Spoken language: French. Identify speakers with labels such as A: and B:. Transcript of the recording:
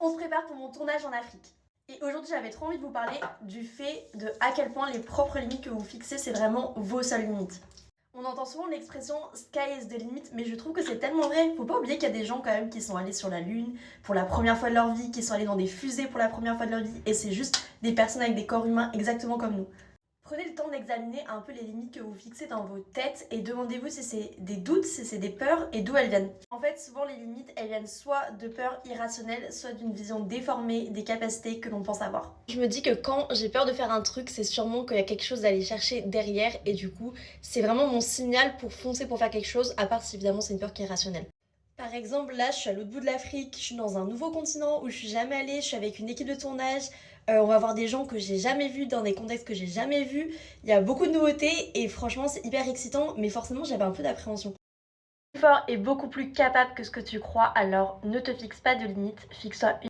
A: On se prépare pour mon tournage en Afrique. Et aujourd'hui, j'avais trop envie de vous parler du fait de à quel point les propres limites que vous fixez, c'est vraiment vos seules limites. On entend souvent l'expression sky is the limit, mais je trouve que c'est tellement vrai. Faut pas oublier qu'il y a des gens quand même qui sont allés sur la lune pour la première fois de leur vie, qui sont allés dans des fusées pour la première fois de leur vie, et c'est juste des personnes avec des corps humains exactement comme nous. Prenez le temps d'examiner un peu les limites que vous fixez dans vos têtes et demandez-vous si c'est des doutes, si c'est des peurs et d'où elles viennent. En fait, souvent les limites, elles viennent soit de peurs irrationnelles, soit d'une vision déformée des capacités que l'on pense avoir. Je me dis que quand j'ai peur de faire un truc, c'est sûrement qu'il y a quelque chose à aller chercher derrière et du coup, c'est vraiment mon signal pour foncer pour faire quelque chose, à part si évidemment c'est une peur qui est rationnelle. Par exemple, là, je suis à l'autre bout de l'Afrique, je suis dans un nouveau continent où je suis jamais allée, je suis avec une équipe de tournage, on va voir des gens que j'ai jamais vus dans des contextes que j'ai jamais vus. Il y a beaucoup de nouveautés et franchement, c'est hyper excitant, mais forcément, j'avais un peu d'appréhension. Fort est beaucoup plus capable que ce que tu crois, alors ne te fixe pas de limites, fixe-toi